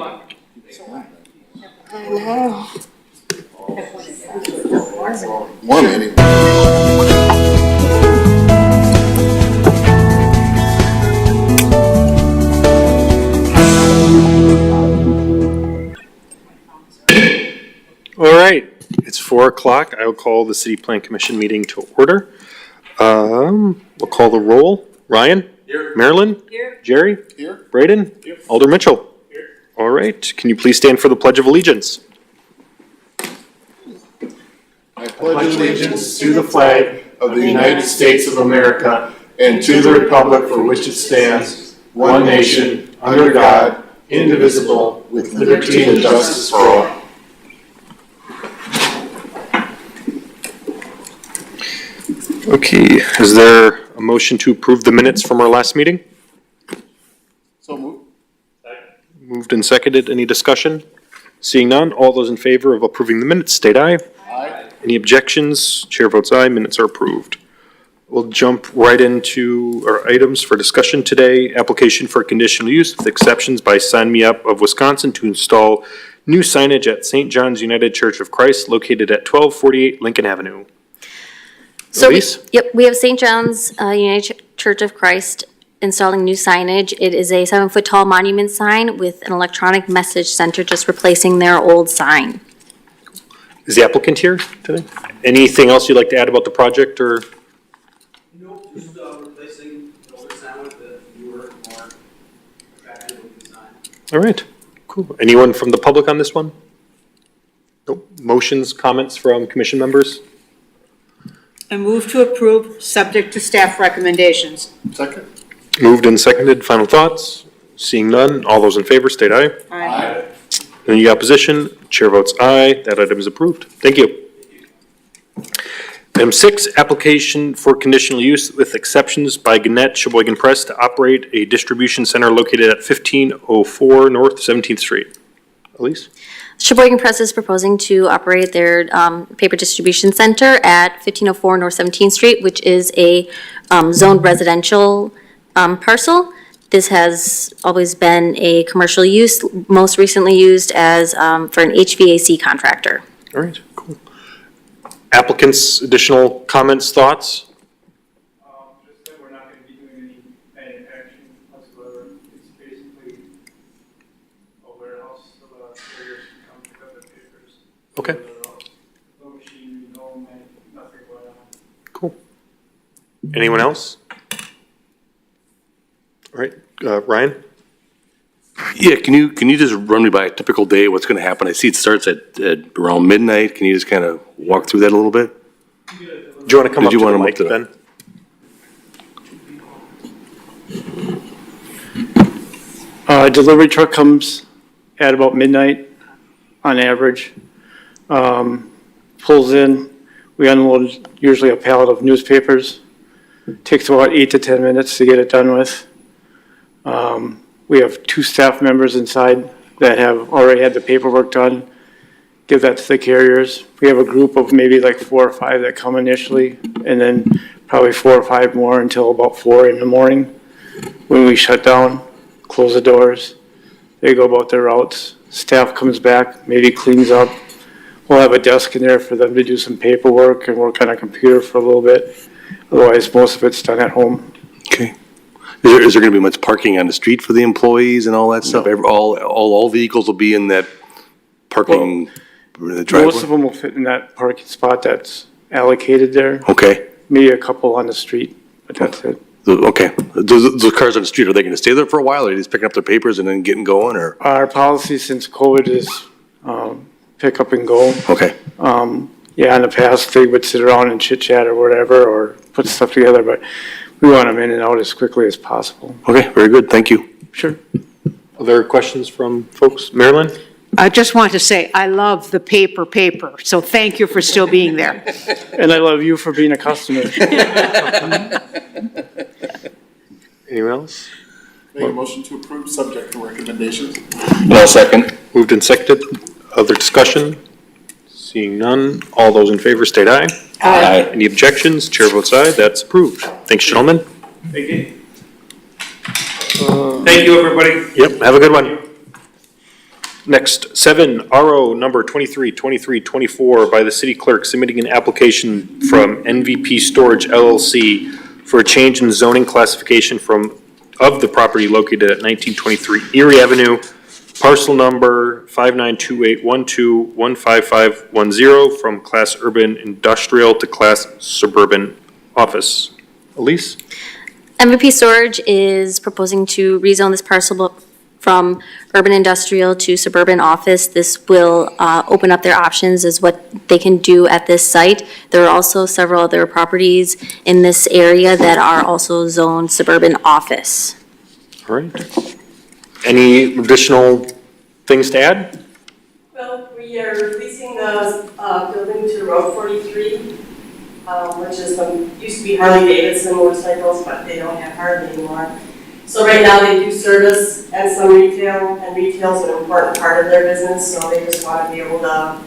I know. One meeting. All right, it's 4 o'clock. I will call the City Plan Commission meeting to order. We'll call the roll. Ryan? Here. Marilyn? Here. Jerry? Here. Braden? Here. Alder Mitchell? Here. All right, can you please stand for the Pledge of Allegiance? I pledge allegiance to the flag of the United States of America and to the republic for which it stands, one nation, under God, indivisible, with liberty and justice for all. Okay, is there a motion to approve the minutes from our last meeting? So moved. Moved and seconded. Any discussion? Seeing none, all those in favor of approving the minutes, state aye. Aye. Any objections? Chair votes aye. Minutes are approved. We'll jump right into our items for discussion today. Application for conditional use with exceptions by Sign Me Up of Wisconsin to install new signage at St. John's United Church of Christ located at 1248 Lincoln Avenue. So Elise? we have St. John's United Church of Christ installing new signage. It is a 7-foot tall monument sign with an electronic message center, just replacing their old sign. Is the applicant here today? Anything else you'd like to add about the project or? Nope, just replacing the older sign with the newer, more attractive looking sign. All right, cool. Anyone from the public on this one? Nope. Motions, comments from commission members? I move to approve, subject to staff recommendations. Second. Moved and seconded. Final thoughts? Seeing none, all those in favor state aye. Aye. Any opposition? Chair votes aye. That item is approved. Thank you. Item 6, application for conditional use with exceptions by Gannett Sheboygan Press to operate a distribution center located at 1504 North 17th Street. Elise? Sheboygan Press is proposing to operate their paper distribution center at 1504 North 17th Street, which is a zoned residential parcel. This has always been a commercial use, most recently used as for an HVAC contractor. All right, cool. Applicants, additional comments, thoughts? Just that we're not going to be doing any manufacturing whatsoever. It's basically a warehouse so the carriers can come pick up their papers. Okay, No machinery, nothing going on. cool. Anyone else? All right, Ryan? Yeah, can you just run me by a typical day, what's gonna happen? I see it starts at around midnight. Can you just kind of walk through that a little bit? Do you want to come up to the mic, Ben? Delivery truck comes at about midnight on average. Pulls in, we unload usually a pallet of newspapers. Takes about 8 to 10 minutes to get it done with. We have 2 staff members inside that have already had the paperwork done. Give that to the carriers. We have a group of maybe like 4 or 5 that come initially, and then probably 4 or 5 more until about 4 in the morning. When we shut down, close the doors, they go about their routes. Staff comes back, maybe cleans up. We'll have a desk in there for them to do some paperwork and work on a computer for a little bit. Otherwise, most of it's done at home. Okay. Is there gonna be much parking on the street for the employees and all that stuff? No. All vehicles will be in that parking, the driveway? Most of them will fit in that parking spot that's allocated there. Okay, Maybe a couple on the street, but that's it. okay. Those cars on the street, are they gonna stay there for a while, or are they just picking up their papers and then getting going, or? Our policy since COVID is pick up and go. Okay, Yeah, in the past, they would sit around and chit chat or whatever, or put stuff together, but we want them in and out as quickly as possible. okay, very good, thank you. Sure. Other questions from folks? Marilyn? I just want to say, I love the paper, so thank you for still being there. And I love you for being a customer. Anyone else? Make a motion to approve, subject to recommendations. No, second. Moved and seconded. Other discussion? Seeing none, all those in favor state aye. Aye. Any objections? Chair votes aye. That's approved. Thanks, gentlemen. Thank you. Thank you, everybody. Yep, have a good one. Next, 7, RO number 232324 by the city clerk submitting an application from NVP Storage LLC for a change in zoning classification of the property located at 1923 Erie Avenue, parcel number 592812155510 from class urban industrial to class suburban office. Elise? MVP Storage is proposing to rezone this parcel from urban industrial to suburban office. This will open up their options as what they can do at this site. There are also several other properties in this area that are also zoned suburban office. All right. Any additional things to add? Well, we are leasing the building to Road 43, which is used to be Harley Davidson motorcycles, but they don't have Harley anymore. So right now they do service and some retail, and retail is an important part of their business, so they just want to be able to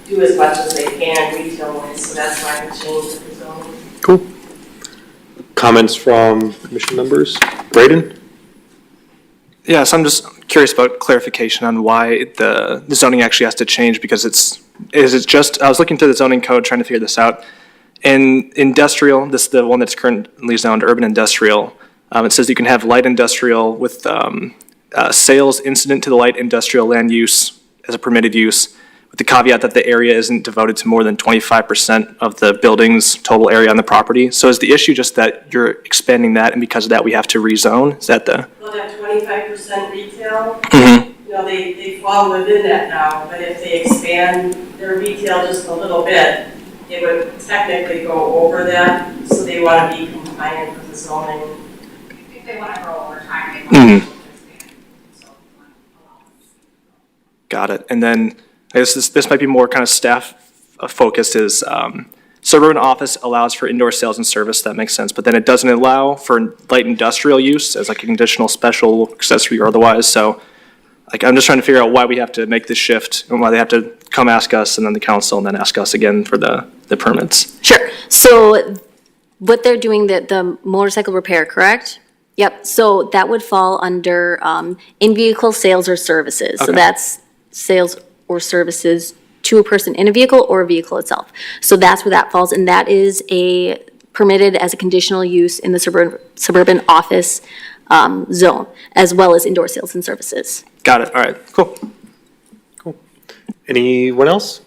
do as much as they can retail-wise, so that's why we changed the zone. Cool. Comments from commission members? Braden? Yes, I'm just curious about clarification on why the zoning actually has to change, because is it just, I was looking through the zoning code trying to figure this out. In industrial, this is the one that's currently zoned urban industrial, it says you can have light industrial with sales incident to the light industrial land use as a permitted use, with the caveat that the area isn't devoted to more than 25% of the building's total area on the property. So is the issue just that you're expanding that, and because of that we have to rezone? Is that the? Well, that 25% retail, you know, they fall within that now, but if they expand their retail just a little bit, it would technically go over that, so they want to be compliant with the zoning. If they want to grow over time, they want to expand. So, Got it. And then I guess this might be more kind of staff focused is suburban office allows for indoor sales and service. That makes sense. But then it doesn't allow for light industrial use as like an additional special accessory or otherwise. So like I'm just trying to figure out why we have to make this shift and why they have to come ask us and then the council and then ask us again for the permits. Sure. So what they're doing, the motorcycle repair, correct? Yep. So that would fall under in-vehicle sales or services. So Okay. that's sales or services to a person in a vehicle or a vehicle itself. So that's where that falls, and that is permitted as a conditional use in the suburban office zone, as well as indoor sales and services. Got it. All right. Cool. Anyone else?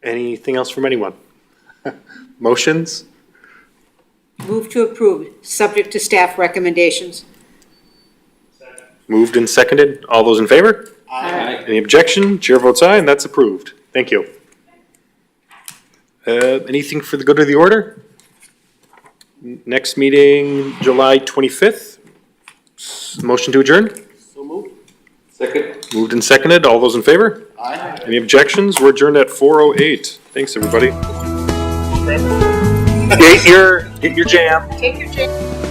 Anything else from anyone? Motions? Move to approve, subject to staff recommendations. Moved and seconded. All those in favor? Aye. Any objection? Chair votes aye, and that's approved. Thank you. Anything for the good of the order? Next meeting, July 25th. Motion to adjourn? So moved. Second. Moved and seconded. All those in favor? Aye. Any objections? We're adjourned at 4:08. Thanks, everybody. Get your jam. Take your chance.